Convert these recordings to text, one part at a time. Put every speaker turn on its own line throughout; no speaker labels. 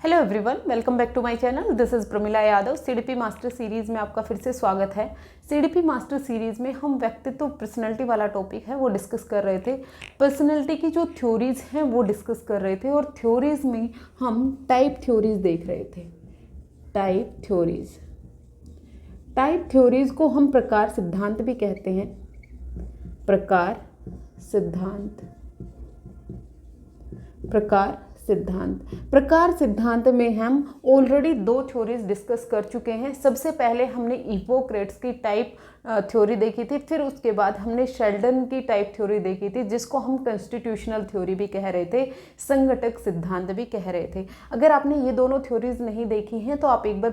Hello everyone, welcome back to my channel. This is Pramila Yadav. CDP master series में आपका फिर से स्वागत है। सीडीपी मास्टर सीरीज़ में हम व्यक्तित्व पर्सनैलिटी वाला टॉपिक है वो डिस्कस कर रहे थे। पर्सनैलिटी की जो थ्योरीज़ हैं वो डिस्कस कर रहे थे और थ्योरीज़ में हम टाइप थ्योरीज़ देख रहे थे। टाइप थ्योरीज़ को हम प्रकार सिद्धांत भी कहते हैं। प्रकार सिद्धांत में हम ऑलरेडी दो थ्योरीज डिस्कस कर चुके हैं। सबसे पहले हमने हिप्पोक्रेट्स की टाइप थ्योरी देखी थी, फिर उसके बाद हमने शेल्डन की टाइप थ्योरी देखी थी जिसको हम कॉन्स्टिट्यूशनल थ्योरी भी कह रहे थे, संघटक सिद्धांत भी कह रहे थे। अगर आपने ये दोनों थ्योरीज नहीं देखी हैं तो आप एक बार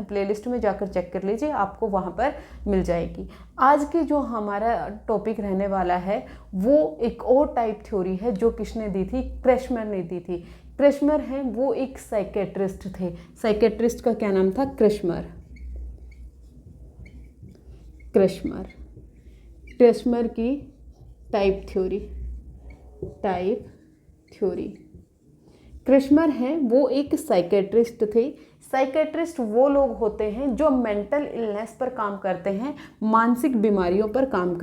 प्लेलिस्ट में जाकर चेक कर लीजिए, आपको वहाँ पर मिल जाएगी। आज के जो हमारा टॉपिक रहने वाला है वो एक और टाइप थ्योरी है जो किसने दी थी? क्रैशमर ने दी थी। क्रैशमर हैं वो एक साइकेट्रिस्ट थे। साइकेट्रिस्ट का क्या नाम था? क्रैशमर की टाइप थ्योरी। क्रैशमर हैं वो एक साइकेट्रिस्ट थे। साइकेट्रिस्ट वो लोग होते हैं जो मेंटल इलनेस पर काम करते हैं, मानसिक बीमारियों पर काम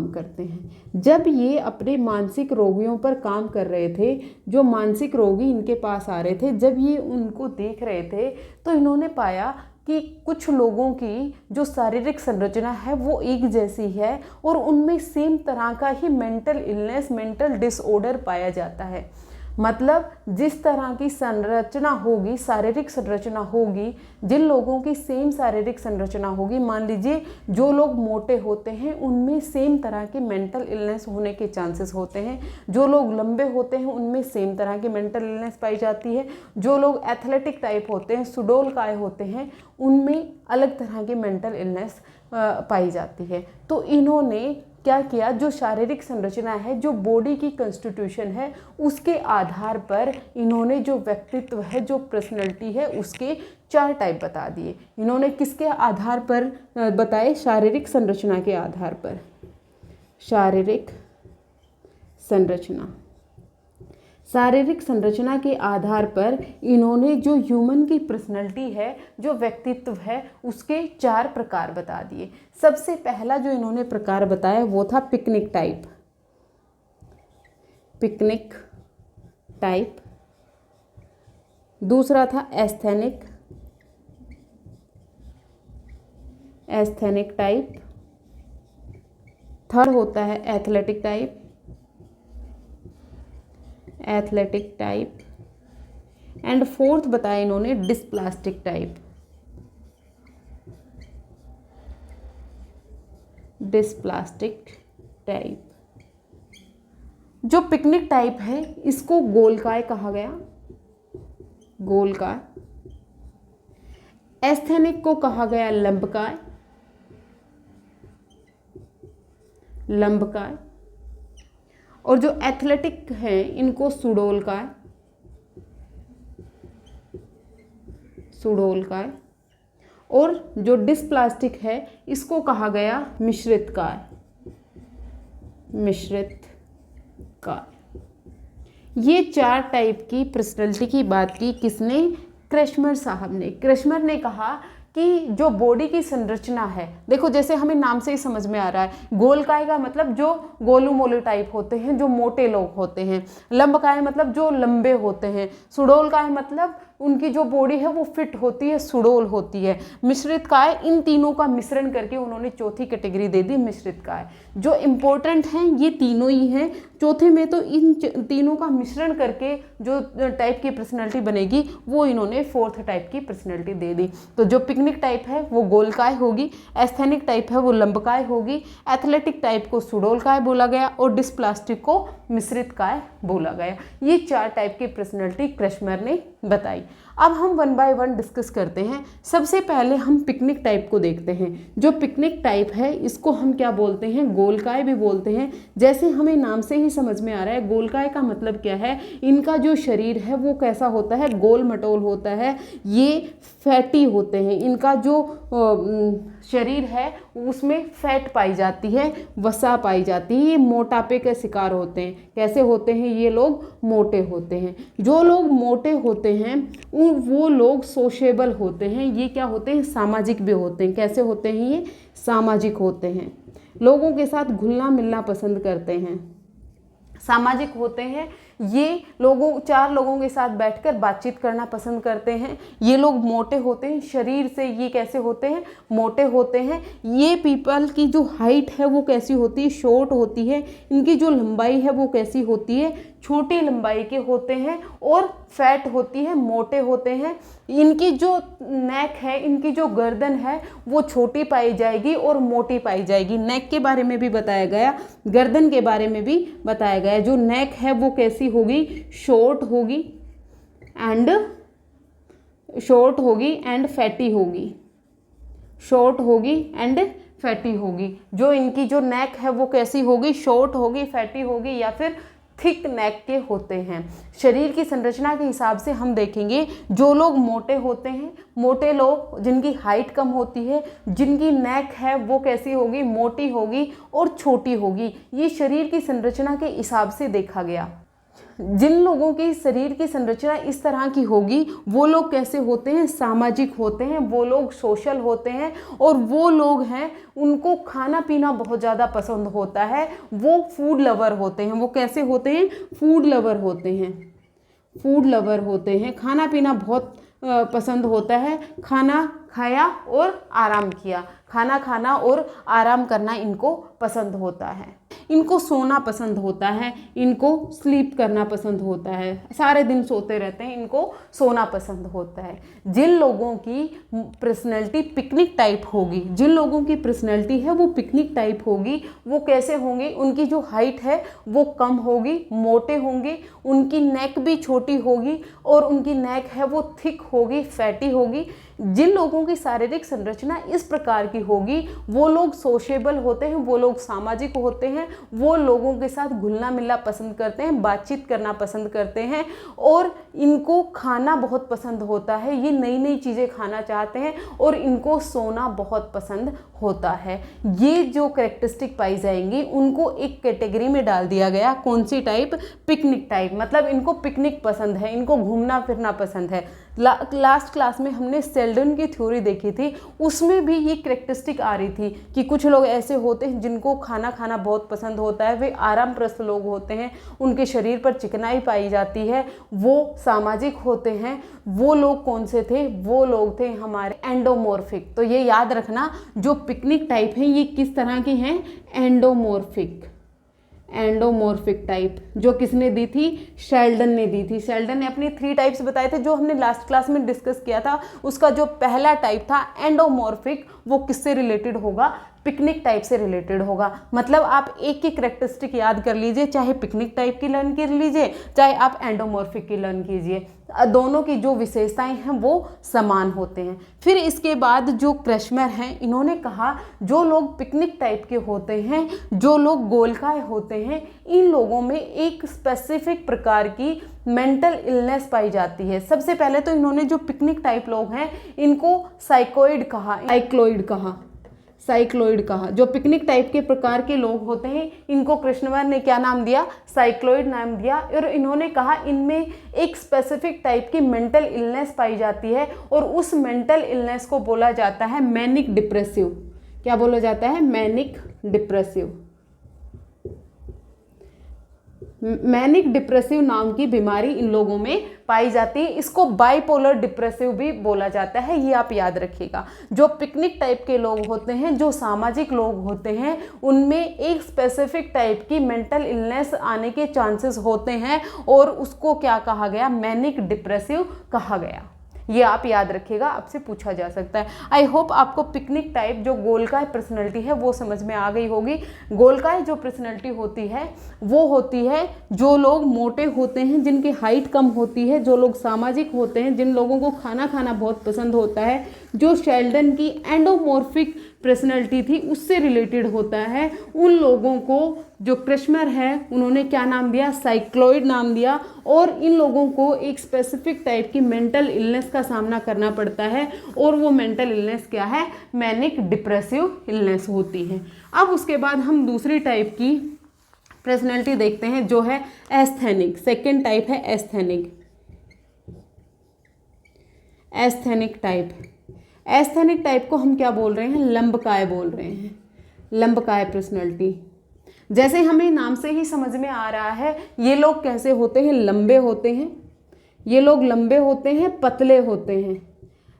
करते हैं। जब ये अपने मानसिक रोगियों पर काम कर रहे थे, जो मानसिक रोगी इनके पास आ रहे थे, जब ये उनको देख रहे थे तो इन्होंने पाया कि कुछ लोगों की जो शारीरिक संरचना है वो एक जैसी है और उनमें सेम तरह का ही मेंटल इलनेस, मेंटल डिसऑर्डर पाया जाता है। मतलब जिस तरह की संरचना होगी, शारीरिक संरचना होगी, जिन लोगों की सेम शारीरिक संरचना होगी, मान लीजिए जो लोग मोटे होते हैं उनमें सेम तरह के मेंटल इलनेस होने के चांसेस होते हैं। जो लोग लंबे होते हैं उनमें सेम तरह की मेंटल इलनेस पाई जाती है। जो लोग एथलेटिक टाइप होते हैं, सुडोलकाय होते हैं, उनमें अलग तरह की मेंटल इलनेस पाई जाती है। तो इन्होंने क्या किया, जो शारीरिक संरचना है, जो बॉडी की कॉन्स्टिट्यूशन है, उसके आधार पर इन्होंने जो व्यक्तित्व है, जो पर्सनैलिटी है, उसके 4 टाइप बता दिए। इन्होंने किसके आधार पर बताए? शारीरिक संरचना के आधार पर। शारीरिक संरचना के आधार पर इन्होंने जो ह्यूमन की पर्सनैलिटी है, जो व्यक्तित्व है, उसके 4 प्रकार बता दिए। सबसे पहला जो इन्होंने प्रकार बताया वो था पिकनिक टाइप। दूसरा था एस्थेनिक टाइप। थर्ड होता है एथलेटिक टाइप। एंड फोर्थ बताया इन्होंने डिस्प्लास्टिक टाइप। जो पिकनिक टाइप है इसको गोलकाय कहा गया, एस्थेनिक को कहा गया लंबकाय, और जो एथलेटिक हैं इनको सुडोलकाय, और जो डिस्प्लास्टिक है इसको कहा गया मिश्रितकाय। ये 4 टाइप की पर्सनैलिटी की बात की किसने? क्रैशमर साहब ने। क्रैशमर ने कहा कि जो बॉडी की संरचना है, देखो जैसे हमें नाम से ही समझ में आ रहा है, गोलकाय का मतलब जो गोलू मोलू टाइप होते हैं, जो मोटे लोग होते हैं। लंबकाय मतलब जो लंबे होते हैं। सुडोलकाय मतलब उनकी जो बॉडी है वो फिट होती है, सुडोल होती है। मिश्रितकाय, इन तीनों का मिश्रण करके उन्होंने चौथी कैटेगरी दे दी मिश्रितकाय। जो इम्पोर्टेंट हैं ये तीनों ही हैं। चौथे में तो इन तीनों का मिश्रण करके जो टाइप की पर्सनैलिटी बनेगी वो इन्होंने 4th टाइप की पर्सनैलिटी दे दी। तो जो पिकनिक टाइप है वो गोलकाय होगी, एस्थेनिक टाइप है वो लंबकाय होगी, एथलेटिक टाइप को सुडोलकाय बोला गया और डिस्प्लास्टिक को मिश्रितकाय बोला गया। ये 4 टाइप की पर्सनैलिटी क्रैशमर ने बताई। अब हम वन बाय वन डिस्कस करते हैं। सबसे पहले हम पिकनिक टाइप को देखते हैं। जो पिकनिक टाइप है इसको हम क्या बोलते हैं, गोलकाय भी बोलते हैं। जैसे हमें नाम से ही समझ में आ रहा है, गोलकाय का मतलब क्या है, इनका जो शरीर है वो कैसा होता है, गोल मटोल होता है। ये फैटी होते हैं, इनका जो शरीर है उसमें फैट पाई जाती है, वसा पाई जाती है। ये मोटापे के शिकार होते हैं। कैसे होते हैं ये लोग, मोटे होते हैं। जो लोग मोटे होते हैं वो लोग सोशेबल होते हैं। ये क्या होते हैं, सामाजिक भी होते हैं। कैसे होते हैं ये, सामाजिक होते हैं, लोगों के साथ घुलना मिलना पसंद करते हैं, सामाजिक होते हैं। ये चार लोगों के साथ बैठकर बातचीत करना पसंद करते हैं। ये लोग मोटे होते हैं, शरीर से ये कैसे होते हैं, मोटे होते हैं। ये पीपल की जो हाइट है वो कैसी होती है, शॉर्ट होती है। इनकी जो लंबाई है वो कैसी होती है, छोटी लंबाई के होते हैं। और फैट होती है, मोटे होते हैं। इनकी जो नेक है, इनकी जो गर्दन है वो छोटी पाई जाएगी और मोटी पाई जाएगी। नेक के बारे में भी बताया गया, गर्दन के बारे में भी बताया गया। जो नेक है वो कैसी होगी, शॉर्ट होगी एंड फैटी होगी, शॉर्ट होगी एंड फैटी होगी। जो इनकी जो नेक है वो कैसी होगी, शॉर्ट होगी, फैटी होगी, या फिर थिक नेक के होते हैं। शरीर की संरचना के हिसाब से हम देखेंगे, जो लोग मोटे होते हैं, मोटे लोग जिनकी हाइट कम होती है, जिनकी नेक है वो कैसी होगी, मोटी होगी और छोटी होगी। ये शरीर की संरचना के हिसाब से देखा गया। जिन लोगों की शरीर की संरचना इस तरह की होगी वो लोग कैसे होते हैं, सामाजिक होते हैं, वो लोग सोशल होते हैं। और वो लोग हैं उनको खाना पीना बहुत ज़्यादा पसंद होता है, वो फूड लवर होते हैं। वो कैसे होते हैं, फूड लवर होते हैं, फूड लवर होते हैं। खाना पीना बहुत पसंद होता है। खाना खाया और आराम किया, खाना खाना और आराम करना इनको पसंद होता है। इनको सोना पसंद होता है, इनको स्लीप करना पसंद होता है, सारे दिन सोते रहते हैं, इनको सोना पसंद होता है। जिन लोगों की पर्सनैलिटी पिकनिक टाइप होगी, जिन लोगों की पर्सनैलिटी है वो पिकनिक टाइप होगी, वो कैसे होंगे, उनकी जो हाइट है वो कम होगी, मोटे होंगे, उनकी नेक भी छोटी होगी और उनकी नेक है वो थिक होगी, फैटी होगी। जिन लोगों की शारीरिक संरचना इस प्रकार की होगी वो लोग सोशेबल होते हैं, वो लोग सामाजिक होते हैं, वो लोगों के साथ घुलना मिलना पसंद करते हैं, बातचीत करना पसंद करते हैं और इनको खाना बहुत पसंद होता है। ये नई नई चीज़ें खाना चाहते हैं और इनको सोना बहुत पसंद होता है। ये जो कैरेक्टरिस्टिक पाई जाएंगी उनको एक कैटेगरी में डाल दिया गया। कौन सी टाइप, पिकनिक टाइप। मतलब इनको पिकनिक पसंद है, इनको घूमना फिरना पसंद है। लास्ट क्लास में हमने सेल्डन की थ्योरी देखी थी, उसमें भी ये कैरेक्टरिस्टिक आ रही थी कि कुछ लोग ऐसे होते हैं जिनको खाना खाना बहुत पसंद होता है, वे आरामप्रस्त लोग होते हैं, उनके शरीर पर चिकनाई पाई जाती है, वो सामाजिक होते हैं। वो लोग कौन से थे, वो लोग थे हमारे एंडोमॉर्फिक। तो ये याद रखना, जो पिकनिक टाइप है ये किस तरह की हैं, एंडोमॉर्फिक। एंडोमॉर्फिक टाइप जो किसने दी थी, शेल्डन ने दी थी। शेल्डन ने अपनी 3 टाइप्स बताए थे जो हमने लास्ट क्लास में डिस्कस किया था। उसका जो पहला टाइप था एंडोमॉर्फिक, वो किससे रिलेटेड होगा, पिकनिक टाइप से रिलेटेड होगा। मतलब आप एक की कैरेक्टरिस्टिक याद कर लीजिए, चाहे पिकनिक टाइप की लर्न कर लीजिए, चाहे आप एंडोमॉर्फिक की लर्न कीजिए, दोनों की जो विशेषताएं हैं वो समान होते हैं। फिर इसके बाद जो क्रैशमर हैं, इन्होंने कहा जो लोग पिकनिक टाइप के होते हैं, जो लोग गोलकाय होते हैं, इन लोगों में एक स्पेसिफिक प्रकार की मेंटल इलनेस पाई जाती है। सबसे पहले तो इन्होंने जो पिकनिक टाइप लोग हैं इनको साइकोइड कहा, साइक्लोइड कहा। जो पिकनिक टाइप के प्रकार के लोग होते हैं इनको कृष्णवर ने क्या नाम दिया, साइक्लोइड नाम दिया। और इन्होंने कहा इनमें एक स्पेसिफिक टाइप की मेंटल इलनेस पाई जाती है और उस मेंटल इलनेस को बोला जाता है मैनिक डिप्रेसिव। क्या बोला जाता है, मैनिक डिप्रेसिव। मैनिक डिप्रेसिव नाम की बीमारी इन लोगों में पाई जाती है। इसको बाइपोलर डिप्रेसिव भी बोला जाता है, ये आप याद रखिएगा। जो पिकनिक टाइप के लोग होते हैं, जो सामाजिक लोग होते हैं, उनमें एक स्पेसिफिक टाइप की मेंटल इलनेस आने के चांसेस होते हैं और उसको क्या कहा गया, मैनिक डिप्रेसिव कहा गया। ये आप याद रखिएगा, आपसे पूछा जा सकता है। आई होप आपको पिकनिक टाइप जो गोलकाय पर्सनैलिटी है वो समझ में आ गई होगी। गोलकाय जो पर्सनैलिटी होती है वो होती है जो लोग मोटे होते हैं, जिनकी हाइट कम होती है, जो लोग सामाजिक होते हैं, जिन लोगों को खाना खाना बहुत पसंद होता है, जो शेल्डन की एंडोमॉर्फिक पर्सनैलिटी थी उससे रिलेटेड होता है। उन लोगों को जो क्रिस्मर है उन्होंने क्या नाम दिया, साइक्लोइड नाम दिया। और इन लोगों को एक स्पेसिफिक टाइप की मेंटल इलनेस का सामना करना पड़ता है, और वो मेंटल इलनेस क्या है, मैनिक डिप्रेसिव इलनेस होती है। अब उसके बाद हम दूसरी टाइप की पर्सनैलिटी देखते हैं जो है एस्थेनिक। सेकेंड टाइप है asthenic. Asthenic type, asthenic type को हम क्या बोल रहे हैं, लंबकाय बोल रहे हैं, लंबकाय पर्सनैलिटी। जैसे हमें नाम से ही समझ में आ रहा है ये लोग कैसे होते हैं, लंबे होते हैं। ये लोग लंबे होते हैं, पतले होते हैं,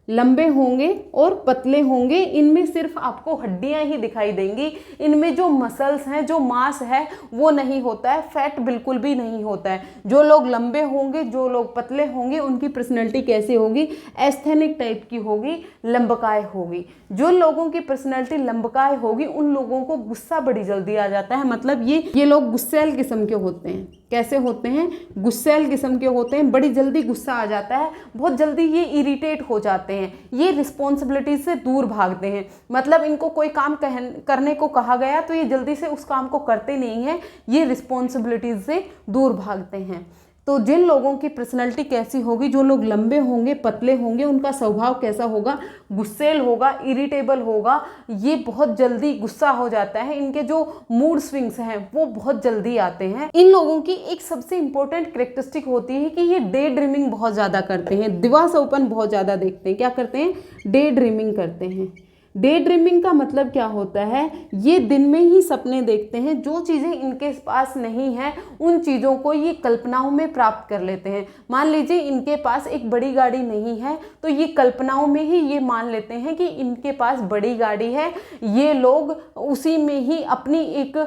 लंबे होंगे और पतले होंगे। इनमें सिर्फ आपको हड्डियां ही दिखाई देंगी, इनमें जो मसल्स हैं, जो मांस है वो नहीं होता है, फैट बिल्कुल भी नहीं होता है। जो लोग लंबे होंगे, जो लोग पतले होंगे, उनकी पर्सनैलिटी कैसी होगी, एस्थेनिक टाइप की होगी, लंबकाय होगी। जो लोगों की पर्सनैलिटी लंबकाय होगी उन लोगों को गुस्सा बड़ी जल्दी आ जाता है। मतलब ये लोग गुस्सैल किस्म के होते हैं। कैसे होते हैं, गुस्सैल किस्म के होते हैं, बड़ी जल्दी गुस्सा आ जाता है, बहुत जल्दी ये इरिटेट हो जाते हैं, ये रिस्पॉन्सिबिलिटी से दूर भागते हैं। मतलब इनको कोई काम करने को कहा गया तो ये जल्दी से उस काम को करते नहीं हैं, ये रिस्पॉन्सिबिलिटीज से दूर भागते हैं। तो जिन लोगों की पर्सनैलिटी कैसी होगी, जो लोग लंबे होंगे, पतले होंगे, उनका स्वभाव कैसा होगा, गुस्सैल होगा, इरिटेबल होगा, ये बहुत जल्दी गुस्सा हो जाता है, इनके जो मूड स्विंग्स हैं वो बहुत जल्दी आते हैं। इन लोगों की एक सबसे इंपॉर्टेंट कैरेक्टरिस्टिक होती है कि ये डे ड्रीमिंग बहुत ज़्यादा करते हैं, दिवा सपन बहुत ज़्यादा देखते हैं। क्या करते हैं, डे ड्रीमिंग करते हैं। डे ड्रीमिंग का मतलब क्या होता है, ये दिन में ही सपने देखते हैं, जो चीज़ें इनके पास नहीं है उन चीज़ों को ये कल्पनाओं में प्राप्त कर लेते हैं। मान लीजिए इनके पास एक बड़ी गाड़ी नहीं है तो ये कल्पनाओं में ही ये मान लेते हैं कि इनके पास बड़ी गाड़ी है। ये लोग उसी में ही अपनी एक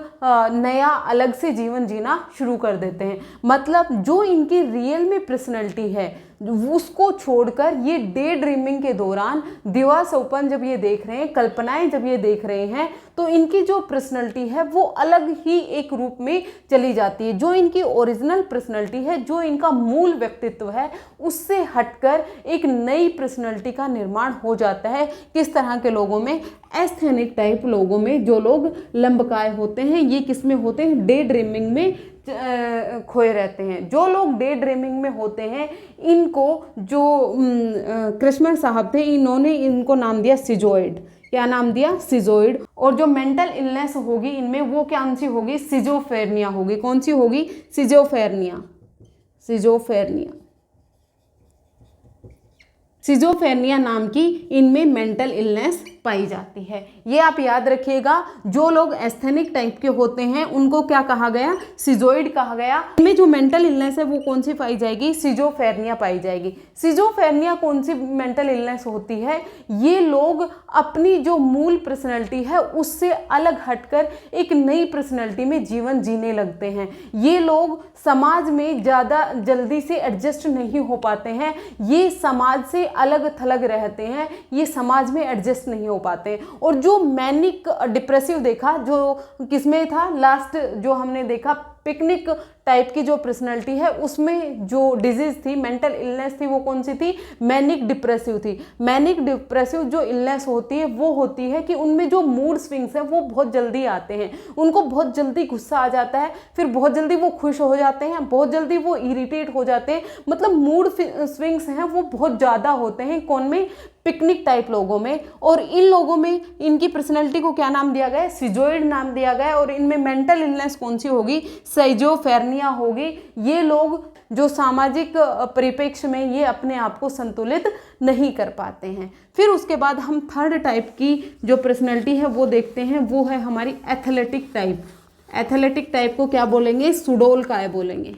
नया अलग से जीवन जीना शुरू कर देते हैं। मतलब जो इनकी रियल में पर्सनैलिटी है उसको छोड़कर ये डे ड्रीमिंग के दौरान दिवा सपन जब ये देख रहे हैं, कल्पनाएं जब ये देख रहे हैं, तो इनकी जो पर्सनैलिटी है वो अलग ही एक रूप में चली जाती है। जो इनकी ओरिजिनल पर्सनैलिटी है, जो इनका मूल व्यक्तित्व है, उससे हटकर एक नई पर्सनैलिटी का निर्माण हो जाता है। किस तरह के लोगों में, एस्थेनिक टाइप लोगों में। जो लोग लंबकाय होते हैं ये किस में होते हैं, डे ड्रीमिंग में खोए रहते हैं। जो लोग डे ड्रीमिंग में होते हैं इनको जो क्रिस्मर साहब थे इन्होंने इनको नाम दिया सिजोइड। क्या नाम दिया, सिजोइड। और जो मेंटल इलनेस होगी इनमें वो कौन सी होगी, सिजोफ्रेनिया होगी। कौन सी होगी, सिजोफ्रेनिया। सिजोफ्रेनिया, सिजोफ्रेनिया नाम की इनमें मेंटल इलनेस पाई जाती है। ये आप याद रखिएगा। जो लोग एस्थेनिक टाइप के होते हैं उनको क्या कहा गया, सिजोइड कहा गया। इनमें जो मेंटल इलनेस है वो कौन सी पाई जाएगी, सिजोफ्रेनिया पाई जाएगी। सिजोफ्रेनिया कौन सी मेंटल इलनेस होती है, ये लोग अपनी जो मूल पर्सनैलिटी है उससे अलग हटकर एक नई पर्सनैलिटी में जीवन जीने लगते हैं। ये लोग समाज में ज़्यादा जल्दी से एडजस्ट नहीं हो पाते हैं, ये समाज से अलग थलग रहते हैं, ये समाज में एडजस्ट नहीं हो पाते हैं। और जो मैनिक डिप्रेसिव देखा, जो किसमें था, लास्ट जो हमने देखा पिकनिक टाइप की जो पर्सनैलिटी है उसमें जो डिजीज थी, मेंटल इलनेस थी, वो कौन सी थी, मैनिक डिप्रेसिव थी। मैनिक डिप्रेसिव जो इलनेस होती है वो होती है कि उनमें जो मूड स्विंग्स हैं वो बहुत जल्दी आते हैं, उनको बहुत जल्दी गुस्सा आ जाता है, फिर बहुत जल्दी वो खुश हो जाते हैं, बहुत जल्दी वो इरिटेट हो जाते हैं। मतलब मूड स्विंग्स हैं वो बहुत ज़्यादा होते हैं। कौन में, पिकनिक टाइप लोगों में। और इन लोगों में इनकी पर्सनैलिटी को क्या नाम दिया गया है, सिजोइड नाम दिया गया है। और इनमें मेंटल इलनेस कौन सी होगी, सिजोफ्रेनिया होगी। ये लोग जो सामाजिक परिप्रेक्ष्य में ये अपने आप को संतुलित नहीं कर पाते हैं। फिर उसके बाद हम थर्ड टाइप की जो पर्सनैलिटी है वो देखते हैं, वो है हमारी एथलेटिक टाइप। एथलेटिक टाइप को क्या बोलेंगे, सुडोलकाय बोलेंगे।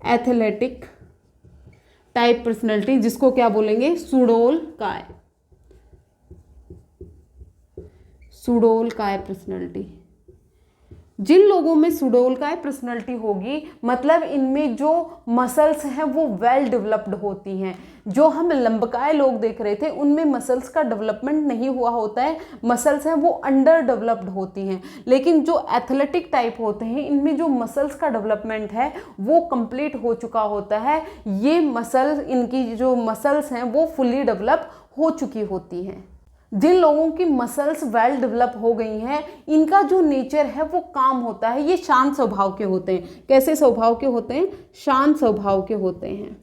एथलेटिक टाइप पर्सनैलिटी जिसको क्या बोलेंगे, सुडोलकाय। सुडोलकाय पर्सनैलिटी। जिन लोगों में सुडोलकाय पर्सनैलिटी होगी मतलब इनमें जो मसल्स हैं वो वेल डेवलप्ड होती हैं। जो हम लंबकाय लोग देख रहे थे उनमें मसल्स का डेवलपमेंट नहीं हुआ होता है, मसल्स हैं वो अंडर डेवलप्ड होती हैं। लेकिन जो एथलेटिक टाइप होते हैं इनमें जो मसल्स का डेवलपमेंट है वो कंप्लीट हो चुका होता है। ये मसल, इनकी जो मसल्स हैं वो फुल्ली डेवलप हो चुकी होती हैं। जिन लोगों की मसल्स वेल डेवलप हो गई हैं इनका जो नेचर है वो काम होता है, ये शांत स्वभाव के होते हैं। कैसे स्वभाव के होते हैं? शांत स्वभाव के होते हैं,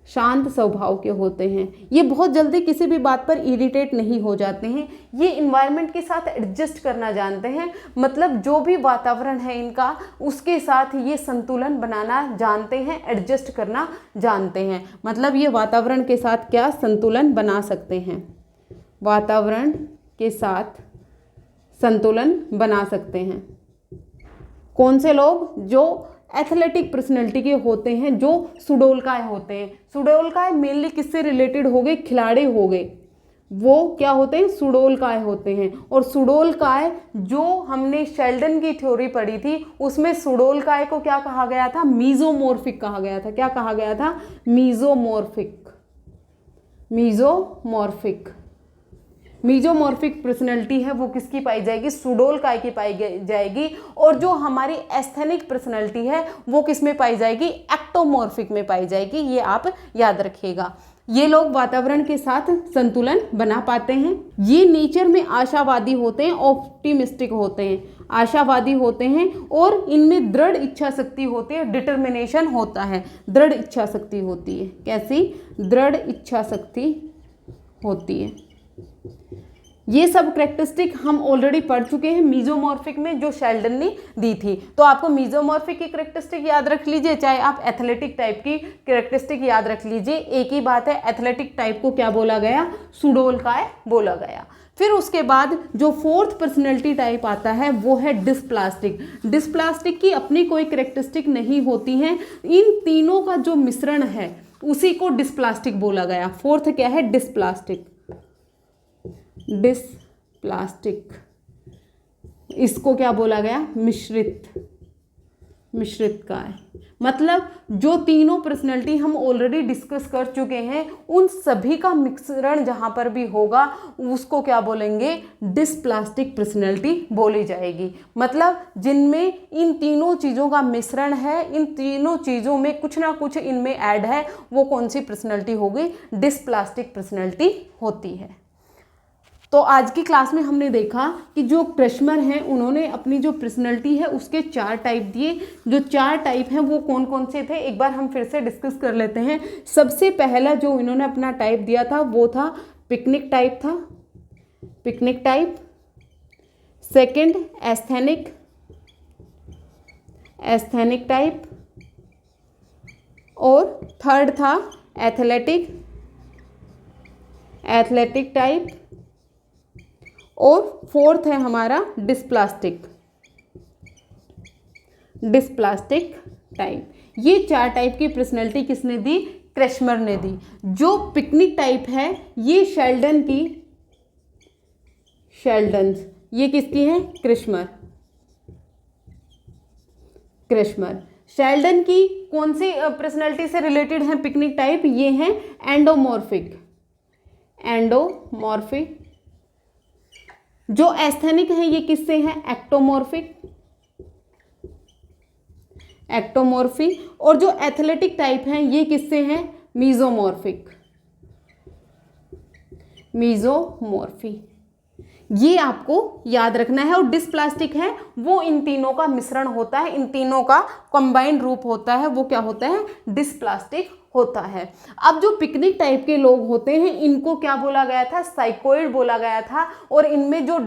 शांत स्वभाव के होते हैं। ये बहुत जल्दी किसी भी बात पर इरिटेट नहीं हो जाते हैं। ये इन्वायरमेंट के साथ एडजस्ट करना जानते हैं, मतलब जो भी वातावरण है इनका उसके साथ ये संतुलन बनाना जानते हैं, एडजस्ट करना जानते हैं। मतलब ये वातावरण के साथ क्या संतुलन बना सकते हैं, वातावरण के साथ संतुलन बना सकते हैं। कौन से लोग? जो एथलेटिक पर्सनैलिटी के होते हैं, जो सुडोलकाय होते हैं। सुडोलकाय मेनली किससे रिलेटेड हो गए? खिलाड़ी हो गए, वो क्या होते हैं? सुडोलकाय होते हैं। और सुडोलकाय जो हमने शेल्डन की थ्योरी पढ़ी थी उसमें सुडोलकाय को क्या कहा गया था? मीजोमॉर्फिक कहा गया था। क्या कहा गया था? मीजोमॉर्फिक। मीजोमॉर्फिक मीजोमॉर्फिक पर्सनैलिटी है वो किसकी पाई जाएगी? सुडोलकाय की पाई जाएगी। और जो हमारी एस्थेनिक पर्सनैलिटी है वो किस में पाई जाएगी? एक्टोमॉर्फिक में पाई जाएगी। ये आप याद रखिएगा। ये लोग वातावरण के साथ संतुलन बना पाते हैं। ये नेचर में आशावादी होते हैं, ऑप्टिमिस्टिक होते हैं, आशावादी होते हैं और इनमें दृढ़ इच्छा शक्ति होती है, डिटर्मिनेशन होता है, दृढ़ इच्छा शक्ति होती है। कैसी? दृढ़ इच्छा शक्ति होती है। ये सब करेक्टरिस्टिक हम ऑलरेडी पढ़ चुके हैं मीजोमॉर्फिक में, जो शेल्डन ने दी थी। तो आपको मीजोमॉर्फिक की करेक्टरिस्टिक याद रख लीजिए, चाहे आप एथलेटिक टाइप की करेक्टरिस्टिक याद रख लीजिए। एक ही बात है, एथलेटिक टाइप को क्या बोला गया? सुडोलकाय बोला गया। फिर उसके बाद जो फोर्थ पर्सनैलिटी टाइप आता है वो है डिस्प्लास्टिक। डिस्प्लास्टिक की अपनी कोई करेक्टरिस्टिक नहीं होती है, इन तीनों का जो मिश्रण है उसी को डिस्प्लास्टिक बोला गया। फोर्थ क्या है? डिस्प्लास्टिक। डिस्प्लास्टिक, इसको क्या बोला गया? मिश्रित। मिश्रित का है मतलब जो तीनों पर्सनैलिटी हम ऑलरेडी डिस्कस कर चुके हैं उन सभी का मिश्रण जहां पर भी होगा उसको क्या बोलेंगे? डिस्प्लास्टिक पर्सनैलिटी बोली जाएगी। मतलब जिनमें इन तीनों चीज़ों का मिश्रण है, इन तीनों चीज़ों में कुछ ना कुछ इनमें ऐड है, वो कौन सी पर्सनैलिटी होगी? डिस्प्लास्टिक पर्सनैलिटी होती है। तो आज की क्लास में हमने देखा कि जो क्रशमर हैं उन्होंने अपनी जो पर्सनैलिटी है उसके 4 टाइप दिए। जो 4 टाइप हैं वो कौन कौन से थे एक बार हम फिर से डिस्कस कर लेते हैं। सबसे पहला जो इन्होंने अपना टाइप दिया था वो था पिकनिक टाइप था, picnic type. Second asthenic, asthenic type. और थर्ड था एथलेटिक, एथलेटिक टाइप। और फोर्थ है हमारा डिस्प्लास्टिक, डिस्प्लास्टिक टाइप। ये 4 टाइप की पर्सनैलिटी किसने दी? क्रशमर ने दी। जो पिकनिक टाइप है ये शेल्डन की, शेल्डन, ये किसकी है? क्रशमर, क्रशमर। शेल्डन की कौन सी पर्सनैलिटी से रिलेटेड है पिकनिक टाइप? ये है एंडोमॉर्फिक, एंडोमॉर्फिक। जो एस्थेनिक है ये किससे है? Ectomorphic, ectomorphic. और जो एथलेटिक टाइप है ये किससे है? मीजोमॉर्फिक, मीजोमॉर्फिक। ये आपको याद रखना है। और डिस्प्लास्टिक है वो इन तीनों का मिश्रण होता है, इन तीनों का कंबाइंड रूप होता है, वो क्या होता है? डिस्प्लास्टिक होता है। अब जो पिकनिक टाइप के लोग होते हैं इनको क्या बोला गया था? साइकोइड बोला गया था। और इनमें जो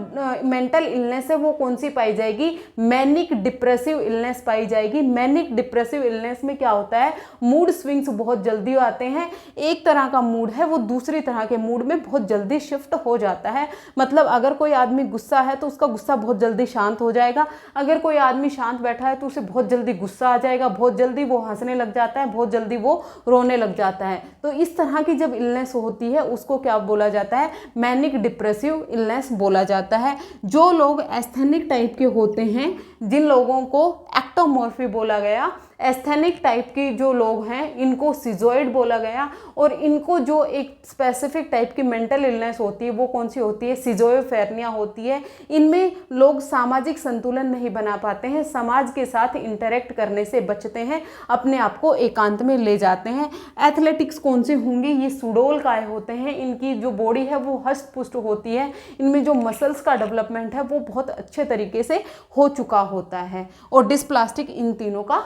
मेंटल इलनेस है वो कौन सी पाई जाएगी? मैनिक डिप्रेसिव इलनेस पाई जाएगी। मैनिक डिप्रेसिव इलनेस में क्या होता है? मूड स्विंग्स बहुत जल्दी आते हैं। एक तरह का मूड है वो दूसरी तरह के मूड में बहुत जल्दी शिफ्ट हो जाता है। मतलब अगर कोई आदमी गुस्सा है तो उसका गुस्सा बहुत जल्दी शांत हो जाएगा, अगर कोई आदमी शांत बैठा है तो उसे बहुत जल्दी गुस्सा आ जाएगा, बहुत जल्दी वो हंसने लग जाता है, बहुत जल्दी वो रोने लग जाता है। तो इस तरह की जब इलनेस होती है उसको क्या बोला जाता है, मैनिक डिप्रेसिव इलनेस बोला जाता है। जो लोग एस्थेनिक टाइप के होते हैं, जिन लोगों को एक्टोमॉर्फी बोला गया, एस्थेनिक टाइप के जो लोग हैं इनको सिजोइड बोला गया, और इनको जो एक स्पेसिफिक टाइप की मेंटल इलनेस होती है वो कौन सी होती है, सिजोफ्रेनिया होती है। इनमें लोग सामाजिक संतुलन नहीं बना पाते हैं, समाज के साथ इंटरेक्ट करने से बचते हैं, अपने आप को एकांत में ले जाते हैं। एथलेटिक्स कौन से होंगे, ये सुडोल काय होते हैं, इनकी जो बॉडी है वो हष्ट पुष्ट होती है, इनमें जो मसल्स का डेवलपमेंट है वो बहुत अच्छे तरीके से हो चुका होता है, और डिस्प्लास्टिक इन तीनों का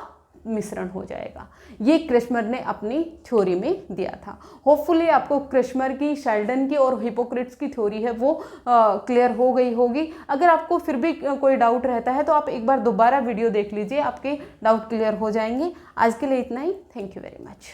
मिश्रण हो जाएगा। ये क्रेस्मर ने अपनी थ्योरी में दिया था। होपफुली आपको क्रेस्मर की, शेल्डन की और हिपोक्रेट्स की थ्योरी है वो क्लियर हो गई होगी। अगर आपको फिर भी कोई डाउट रहता है तो आप एक बार दोबारा वीडियो देख लीजिए, आपके डाउट क्लियर हो जाएंगे। आज के लिए इतना ही। Thank you very much.